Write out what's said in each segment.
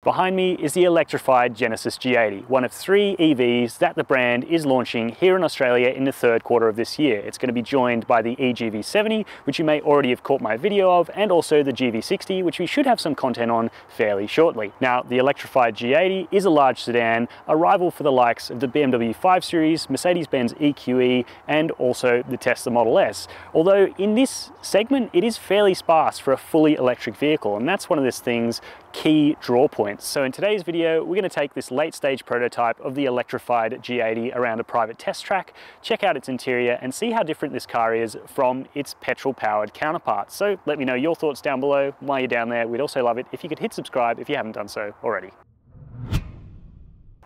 Behind me is the electrified Genesis G80, one of 3 EVs that the brand is launching here in Australia in the third quarter of this year. It's going to be joined by the EGV70, which you may already have caught my video of, and also the GV60, which we should have some content on fairly shortly. Now, the electrified G80 is a large sedan, a rival for the likes of the BMW 5 Series, Mercedes-Benz EQC, and also the Tesla Model S. Although in this segment, it is fairly sparse for a fully electric vehicle, and that's one of this thing's key draw points. So in today's video, we're going to take this late stage prototype of the electrified G80 around a private test track, check out its interior and see how different this car is from its petrol powered counterparts. So let me know your thoughts down below. While you're down there, we'd also love it if you could hit subscribe if you haven't done so already.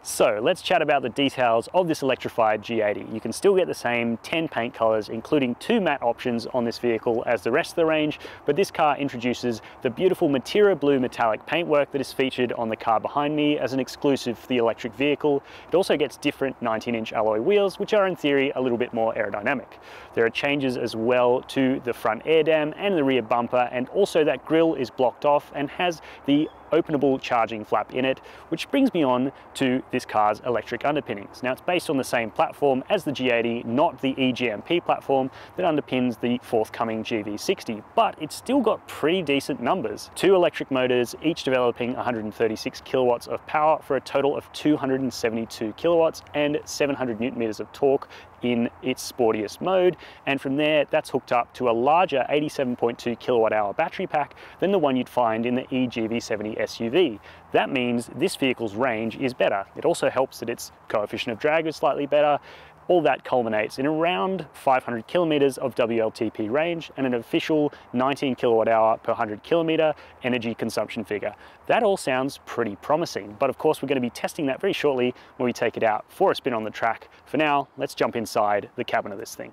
So let's chat about the details of this electrified G80. You can still get the same 10 paint colors, including 2 matte options on this vehicle as the rest of the range, but this car introduces the beautiful Matera blue metallic paintwork that is featured on the car behind me as an exclusive for the electric vehicle. It also gets different 19-inch alloy wheels, which are in theory a little bit more aerodynamic. There are changes as well to the front air dam and the rear bumper, and also that grille is blocked off and has the openable charging flap in it, which brings me on to this car's electric underpinnings. Now, it's based on the same platform as the G80, not the eGMP platform that underpins the forthcoming GV60, but it's still got pretty decent numbers. 2 electric motors, each developing 136 kilowatts of power for a total of 272 kilowatts and 700 newton meters of torque in its sportiest mode, and from there that's hooked up to a larger 87.2 kilowatt hour battery pack than the one you'd find in the eGV70 SUV. That means this vehicle's range is better. It also helps that its coefficient of drag is slightly better. All that culminates in around 500 kilometers of WLTP range and an official 19 kilowatt hour per 100 kilometer energy consumption figure. That all sounds pretty promising, but of course we're going to be testing that very shortly when we take it out for a spin on the track. For now, let's jump inside the cabin of this thing.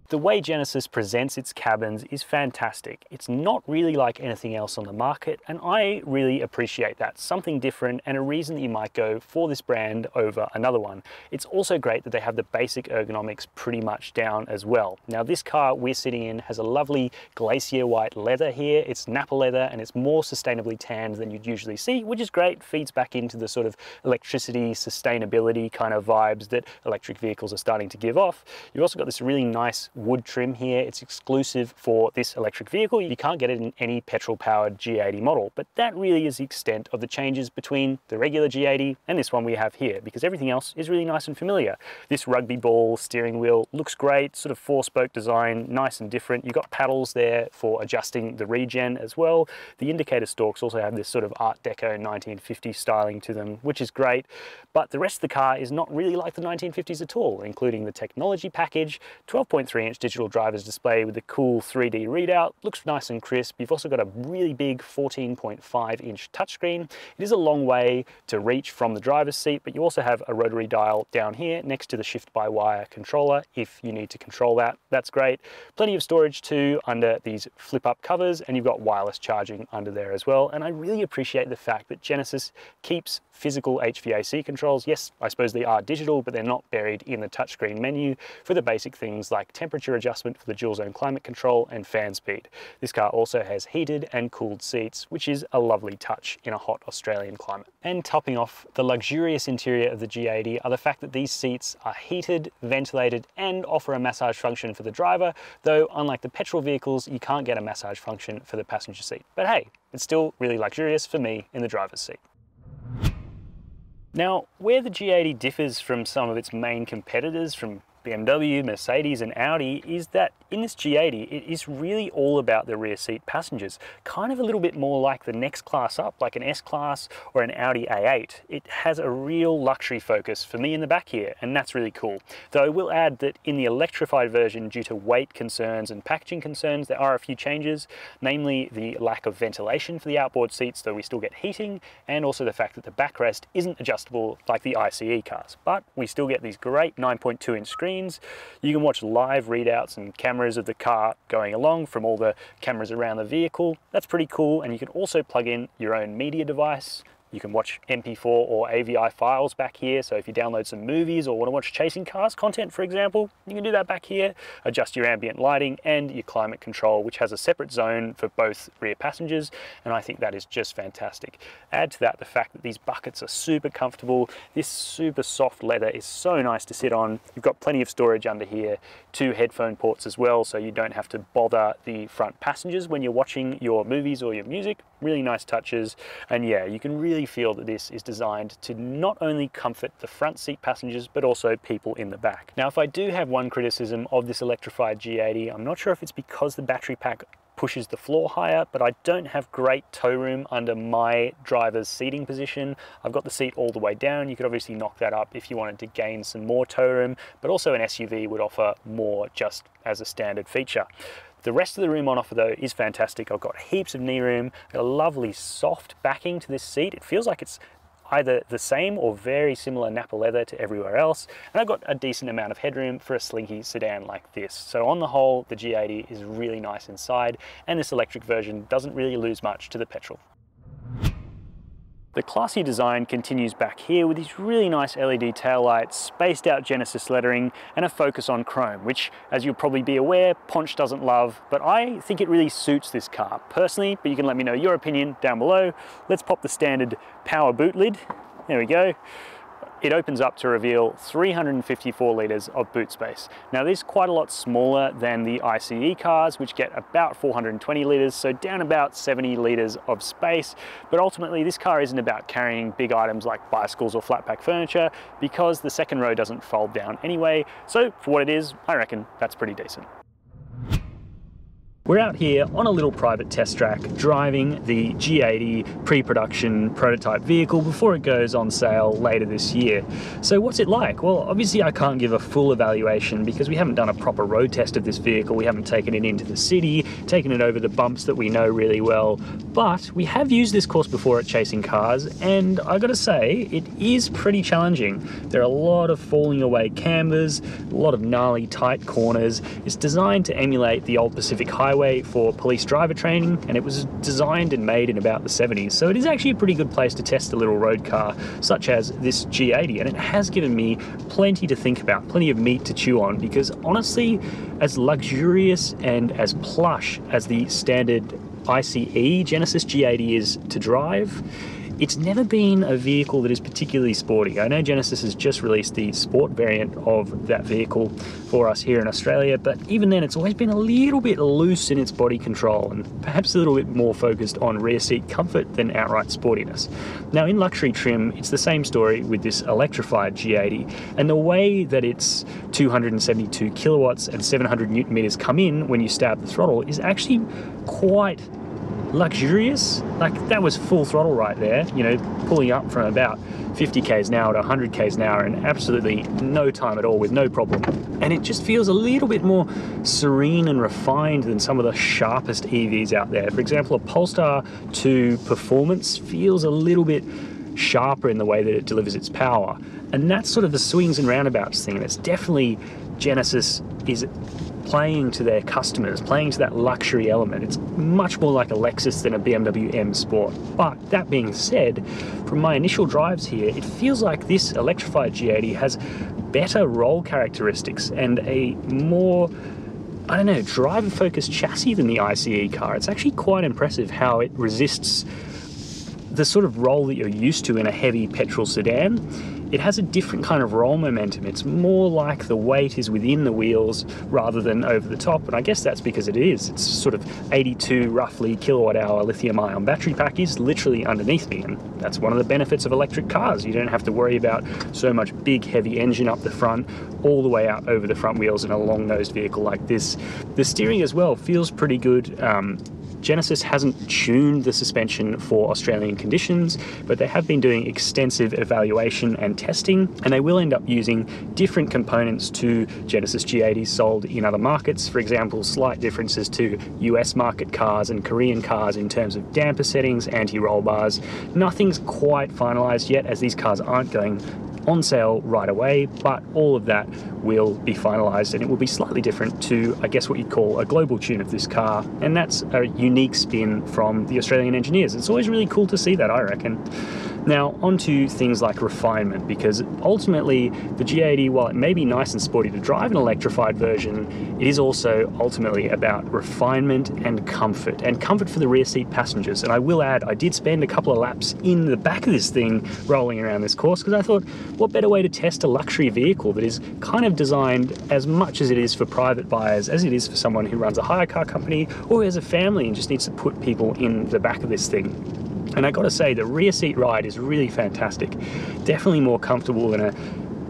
The way Genesis presents its cabins is fantastic. It's not really like anything else on the market, and I really appreciate that. Something different and a reason that you might go for this brand over another one. It's also great that they have the basic ergonomics pretty much down as well. Now, this car we're sitting in has a lovely glacier white leather here. It's Napa leather and it's more sustainably tanned than you'd usually see, which is great. Feeds back into the sort of electricity, sustainability kind of vibes that electric vehicles are starting to give off. You've also got this really nice wood trim here. It's exclusive for this electric vehicle. You can't get it in any petrol powered G80 model, but that really is the extent of the changes between the regular G80 and this one we have here, because everything else is really nice and familiar. This rugby ball steering wheel looks great, sort of 4-spoke design, nice and different. You've got paddles there for adjusting the regen as well. The indicator stalks also have this sort of Art Deco 1950s styling to them, which is great, but the rest of the car is not really like the 1950s at all, including the technology package, 12.3-inch digital driver's display with the cool 3D readout, looks nice and crisp. You've also got a really big 14.5-inch touchscreen. It is a long way to reach from the driver's seat, but you also have a rotary dial down here next to the shift-by-wire controller if you need to control that. That's great. Plenty of storage too under these flip-up covers, and you've got wireless charging under there as well. And I really appreciate the fact that Genesis keeps physical HVAC controls. Yes, I suppose they are digital, but they're not buried in the touchscreen menu for the basic things like temperature adjustment for the dual zone climate control and fan speed. This car also has heated and cooled seats, which is a lovely touch in a hot Australian climate. And topping off the luxurious interior of the G80 are the fact that these seats are heated, ventilated, and offer a massage function for the driver, though unlike the petrol vehicles, you can't get a massage function for the passenger seat. But hey, it's still really luxurious for me in the driver's seat. Now, where the G80 differs from some of its main competitors, from BMW, Mercedes and Audi, is that in this G80 it is really all about the rear seat passengers, kind of a little bit more like the next class up, like an S-Class or an Audi A8. It has a real luxury focus for me in the back here, and that's really cool. Though I will add that in the electrified version, due to weight concerns and packaging concerns, there are a few changes, namely the lack of ventilation for the outboard seats, though we still get heating, and also the fact that the backrest isn't adjustable like the ICE cars. But we still get these great 9.2-inch screens. You can watch live readouts and cameras of the car going along from all the cameras around the vehicle. That's pretty cool, and you can also plug in your own media device, You can watch MP4 or AVI files back here, so if you download some movies or want to watch chasing cars content, for example, you can do that back here. Adjust your ambient lighting and your climate control, which has a separate zone for both rear passengers, and I think that is just fantastic. Add to that the fact that these buckets are super comfortable. This super soft leather is so nice to sit on. You've got plenty of storage under here, 2 headphone ports as well, so you don't have to bother the front passengers when you're watching your movies or your music. Really nice touches, and yeah, you can really feel that this is designed to not only comfort the front seat passengers but also people in the back. Now, if I do have one criticism of this Electrified G80, I'm not sure if it's because the battery pack pushes the floor higher, but I don't have great toe room under my driver's seating position. I've got the seat all the way down. You could obviously knock that up if you wanted to gain some more toe room, but also an SUV would offer more just as a standard feature. The rest of the room on offer though is fantastic. I've got heaps of knee room, a lovely soft backing to this seat. It feels like it's either the same or very similar Napa leather to everywhere else, and I've got a decent amount of headroom for a slinky sedan like this. So on the whole, the G80 is really nice inside, and this electric version doesn't really lose much to the petrol. The classy design continues back here with these really nice LED taillights, spaced out Genesis lettering, and a focus on chrome, which, as you'll probably be aware, Ponch doesn't love, but I think it really suits this car personally, but you can let me know your opinion down below. Let's pop the standard power boot lid. There we go. It opens up to reveal 354 litres of boot space. Now this is quite a lot smaller than the ICE cars, which get about 420 litres, so down about 70 litres of space. But ultimately this car isn't about carrying big items like bicycles or flat pack furniture, because the second row doesn't fold down anyway. So for what it is, I reckon that's pretty decent. We're out here on a little private test track driving the G80 pre-production prototype vehicle before it goes on sale later this year. So what's it like? Well, obviously I can't give a full evaluation because we haven't done a proper road test of this vehicle. We haven't taken it into the city, taken it over the bumps that we know really well, but we have used this course before at Chasing Cars, and I gotta say, it is pretty challenging. There are a lot of falling away cambers, a lot of gnarly tight corners. It's designed to emulate the old Pacific Highway for police driver training, and it was designed and made in about the 70s, so it is actually a pretty good place to test a little road car such as this G80, and it has given me plenty to think about, plenty of meat to chew on, because honestly, as luxurious and as plush as the standard ICE Genesis G80 is to drive, it's never been a vehicle that is particularly sporty. I know Genesis has just released the sport variant of that vehicle for us here in Australia, but even then it's always been a little bit loose in its body control and perhaps a little bit more focused on rear seat comfort than outright sportiness. Now in luxury trim, it's the same story with this Electrified G80, and the way that its 272 kilowatts and 700 Newton meters come in when you stab the throttle is actually quite luxurious. Like, that was full throttle right there, you know, pulling up from about 50 k's an hour to 100 k's an hour in absolutely no time at all, with no problem. And it just feels a little bit more serene and refined than some of the sharpest EVs out there. For example, a Polestar 2 Performance feels a little bit sharper in the way that it delivers its power. And that's sort of the swings and roundabouts thing, and it's definitely Genesis is playing to their customers, playing to that luxury element. It's much more like a Lexus than a BMW M Sport. But that being said, from my initial drives here, it feels like this Electrified G80 has better roll characteristics and a more, I don't know, driver-focused chassis than the ICE car. It's actually quite impressive how it resists the sort of roll that you're used to in a heavy petrol sedan. It has a different kind of roll momentum. It's more like the weight is within the wheels rather than over the top, and I guess that's because it is. It's sort of 82 roughly kilowatt-hour lithium-ion battery pack is literally underneath me, and that's one of the benefits of electric cars. You don't have to worry about so much big heavy engine up the front all the way out over the front wheels in a long-nosed vehicle like this. The steering as well feels pretty good. Genesis hasn't tuned the suspension for Australian conditions, but they have been doing extensive evaluation and testing, and they will end up using different components to Genesis G80s sold in other markets. For example, slight differences to US market cars and Korean cars in terms of damper settings, anti-roll bars. Nothing's quite finalized yet, as these cars aren't going on sale right away, but all of that will be finalized, and it will be slightly different to, I guess, what you'd call a global tune of this car, and that's a unique spin from the Australian engineers. It's always really cool to see that, I reckon. Now, onto things like refinement, because ultimately the G80, while it may be nice and sporty to drive an electrified version, it is also ultimately about refinement and comfort for the rear seat passengers. And I will add, I did spend a couple of laps in the back of this thing rolling around this course, because I thought, what better way to test a luxury vehicle that is kind of designed as much as it is for private buyers as it is for someone who runs a hire car company or has a family and just needs to put people in the back of this thing. And I gotta say, the rear seat ride is really fantastic. Definitely more comfortable than a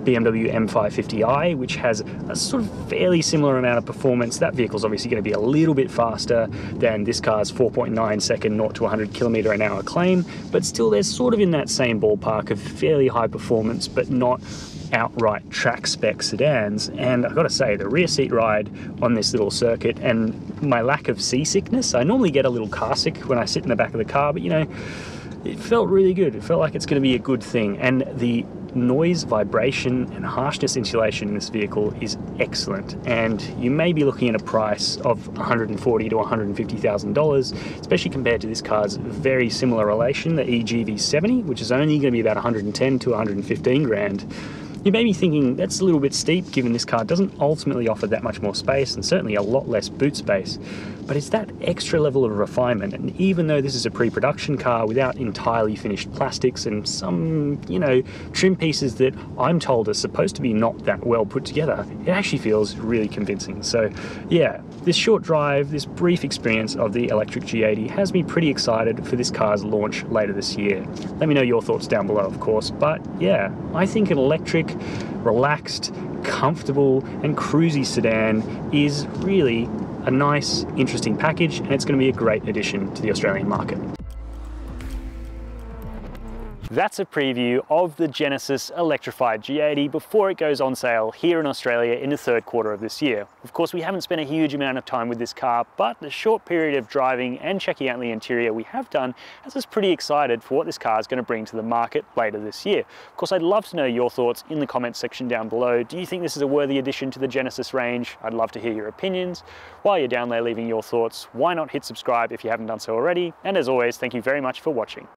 BMW M550i, which has a sort of fairly similar amount of performance. That vehicle's obviously going to be a little bit faster than this car's 4.9 second 0 to 100 km/h claim, but still they're sort of in that same ballpark of fairly high performance, but not outright track spec sedans. And I've got to say, the rear seat ride on this little circuit and my lack of seasickness, I normally get a little car sick when I sit in the back of the car, but you know, it felt really good. It felt like it's going to be a good thing. And the noise, vibration and harshness insulation in this vehicle is excellent, and you may be looking at a price of $140,000 to $150,000, especially compared to this car's very similar relation, the EGV70, which is only going to be about $110,000 to $115,000. You may be thinking that's a little bit steep given this car doesn't ultimately offer that much more space and certainly a lot less boot space, but it's that extra level of refinement. And even though this is a pre-production car without entirely finished plastics and some, you know, trim pieces that I'm told are supposed to be not that well put together, it actually feels really convincing. So yeah, this short drive, this brief experience of the electric G80 has me pretty excited for this car's launch later this year. Let me know your thoughts down below, of course, but yeah, I think an electric, relaxed, comfortable and cruisy sedan is really a nice, interesting package, and it's going to be a great addition to the Australian market. That's a preview of the Genesis Electrified G80 before it goes on sale here in Australia in the third quarter of this year. Of course, we haven't spent a huge amount of time with this car, but the short period of driving and checking out the interior we have done has us pretty excited for what this car is going to bring to the market later this year. Of course, I'd love to know your thoughts in the comments section down below. Do you think this is a worthy addition to the Genesis range? I'd love to hear your opinions. While you're down there leaving your thoughts, why not hit subscribe if you haven't done so already? And as always, thank you very much for watching.